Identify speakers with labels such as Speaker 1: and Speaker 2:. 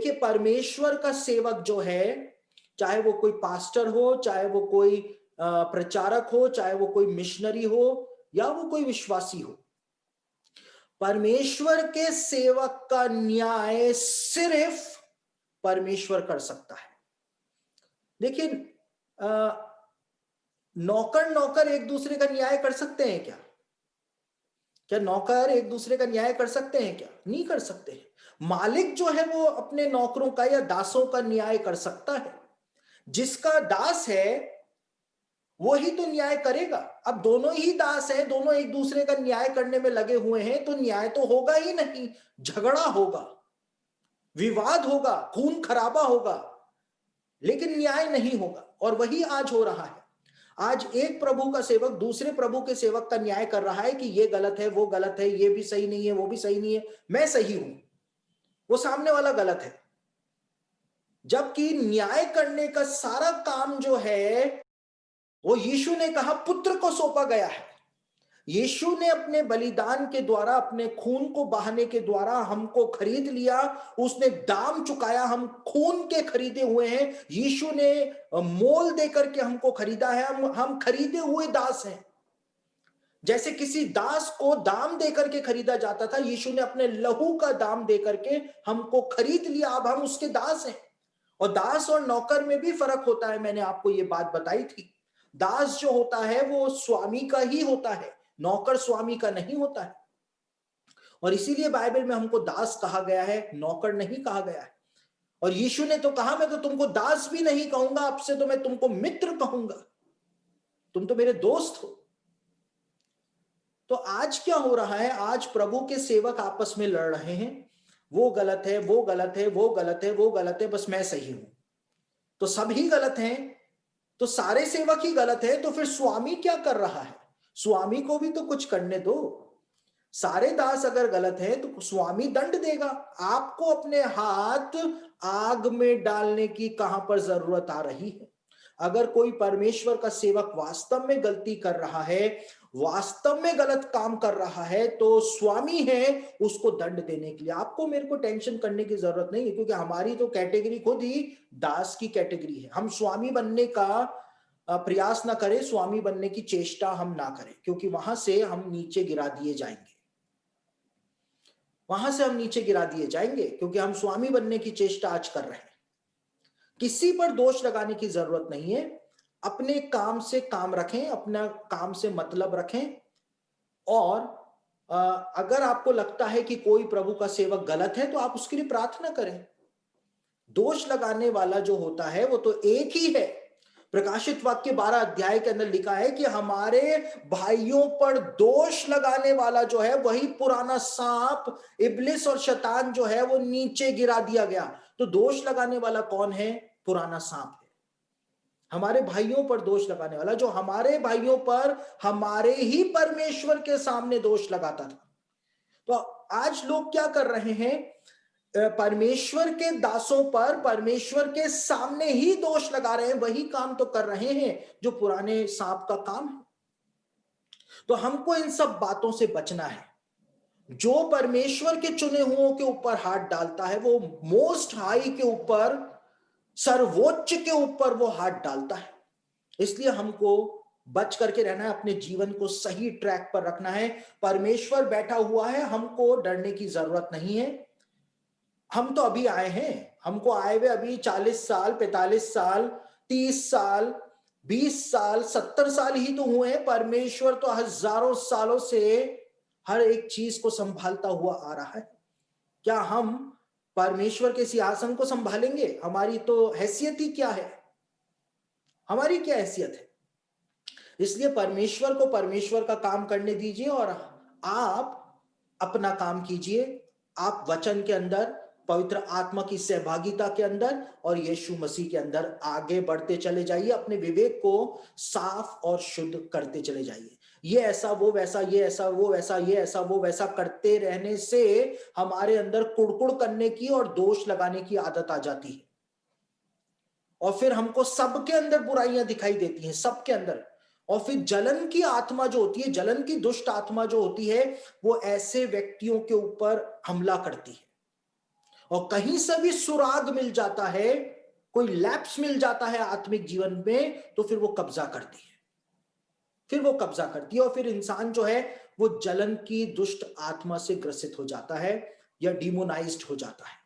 Speaker 1: देखिए, परमेश्वर का सेवक जो है, चाहे वो कोई पास्टर हो, चाहे वो कोई प्रचारक हो, चाहे वो कोई मिशनरी हो, या वो कोई विश्वासी हो, परमेश्वर के सेवक का न्याय सिर्फ परमेश्वर कर सकता है। देखिए, नौकर नौकर एक दूसरे का न्याय कर सकते हैं क्या? क्या नौकर एक दूसरे का न्याय कर सकते हैं क्या? नहीं कर सकते हैं। मालिक जो है वो अपने नौकरों का या दासों का न्याय कर सकता है। जिसका दास है वो ही तो न्याय करेगा। अब दोनों ही दास हैं, दोनों एक दूसरे का न्याय करने में लगे हुए हैं, तो न्याय तो होगा ही नहीं, झगड़ा होगा, विवाद होगा, खून खराबा होगा, लेकिन न्याय नहीं होगा। और वही आज हो रहा है। आज एक प्रभु का सेवक दूसरे प्रभु के सेवक का न्याय कर रहा है कि ये गलत है, वो गलत है, ये भी सही नहीं है, वो भी सही नहीं है, मैं सही हूं, वो सामने वाला गलत है। जबकि न्याय करने का सारा काम जो है वो यीशु ने कहा पुत्र को सौंपा गया है। यीशु ने अपने बलिदान के द्वारा, अपने खून को बहाने के द्वारा हमको खरीद लिया। उसने दाम चुकाया, हम खून के खरीदे हुए हैं। यीशु ने मोल देकर के हमको खरीदा है। हम खरीदे हुए दास हैं। जैसे किसी दास को दाम देकर के खरीदा जाता था, यीशु ने अपने लहू का दाम देकर के हमको खरीद लिया। अब हम उसके दास हैं। और दास और नौकर में भी फर्क होता है। मैंने आपको ये बात बताई थी। दास जो होता है वो स्वामी का ही होता है, नौकर स्वामी का नहीं होता है। और इसीलिए बाइबल में हमको दास कहा गया है, नौकर नहीं कहा गया है। और यीशु ने तो कहा मैं तो तुमको दास भी नहीं कहूंगा, अब से तो मैं तुमको मित्र कहूंगा, तुम तो मेरे दोस्त हो। तो आज क्या हो रहा है? आज प्रभु के सेवक आपस में लड़ रहे हैं, वो गलत है, वो गलत है, वो गलत है, वो गलत है, बस मैं सही हूं। तो सब ही गलत हैं, तो सारे सेवक ही गलत है। तो फिर स्वामी क्या कर रहा है? स्वामी को भी तो कुछ करने दो। सारे दास अगर गलत है तो स्वामी दंड देगा। आपको अपने हाथ आग में डालने की कहां पर जरूरत आ रही है? अगर कोई परमेश्वर का सेवक वास्तव में गलती कर रहा है, वास्तव में गलत काम कर रहा है, तो स्वामी है उसको दंड देने के लिए। आपको मेरे को टेंशन करने की जरूरत नहीं है, क्योंकि हमारी तो कैटेगरी खुद ही दास की कैटेगरी है। हम स्वामी बनने का प्रयास ना करें, स्वामी बनने की चेष्टा हम ना करें, क्योंकि वहां से हम नीचे गिरा दिए जाएंगे। वहां से हम नीचे गिरा दिए जाएंगे, क्योंकि हम स्वामी बनने की चेष्टा आज कर रहे हैं। किसी पर दोष लगाने की जरूरत नहीं है। अपने काम से काम रखें, अपना काम से मतलब रखें। और अगर आपको लगता है कि कोई प्रभु का सेवक गलत है, तो आप उसके लिए प्रार्थना करें। दोष लगाने वाला जो होता है वो तो एक ही है। प्रकाशित वाक्य 12 अध्याय के अंदर लिखा है कि हमारे भाइयों पर दोष लगाने वाला जो है वही पुराना सांप इब्लिस और शैतान जो है वो नीचे गिरा दिया गया। तो दोष लगाने वाला कौन है? पुराना सांप है। हमारे भाइयों पर दोष लगाने वाला, जो हमारे भाइयों पर हमारे ही परमेश्वर के सामने दोष लगाता था। तो आज लोग क्या कर रहे हैं? परमेश्वर के दासों पर परमेश्वर के सामने ही दोष लगा रहे हैं। वही काम तो कर रहे हैं जो पुराने सांप का काम है। तो हमको इन सब बातों से बचना है। जो परमेश्वर के चुने हुओं के ऊपर हाथ डालता है, वो मोस्ट हाई के ऊपर, सर्वोच्च के ऊपर वो हाथ डालता है। इसलिए हमको बच करके रहना है, अपने जीवन को सही ट्रैक पर रखना है। परमेश्वर बैठा हुआ है, हमको डरने की जरूरत नहीं है। हम तो अभी आए हैं, हमको आए हुए अभी 40 साल, 45 साल, 30 साल, 20 साल, 70 साल ही तो हुए हैं। परमेश्वर तो हजारों सालों से हर एक चीज को संभालता हुआ आ रहा है। क्या हम परमेश्वर के सिंहासन को संभालेंगे? हमारी तो हैसियत ही क्या है, हमारी क्या हैसियत है? इसलिए परमेश्वर को परमेश्वर का काम करने दीजिए और आप अपना काम कीजिए। आप वचन के अंदर, पवित्र आत्मा की सहभागिता के अंदर और यीशु मसीह के अंदर आगे बढ़ते चले जाइए। अपने विवेक को साफ और शुद्ध करते चले जाइए। ये ऐसा वो वैसा, ये ऐसा वो वैसा, ये ऐसा वो वैसा करते रहने से हमारे अंदर कुड़कुड़ करने की और दोष लगाने की आदत आ जाती है। और फिर हमको सबके अंदर बुराइयां दिखाई देती हैं, सबके अंदर। और फिर जलन की आत्मा जो होती है, जलन की दुष्ट आत्मा जो होती है, वो ऐसे व्यक्तियों के ऊपर हमला करती है। और कहीं से भी सुराग मिल जाता है, कोई लैप्स मिल जाता है आत्मिक जीवन में, तो फिर वो कब्जा करती है, फिर वो कब्जा करती है, और फिर इंसान जो है वो जलन की दुष्ट आत्मा से ग्रसित हो जाता है या डिमोनाइज्ड हो जाता है।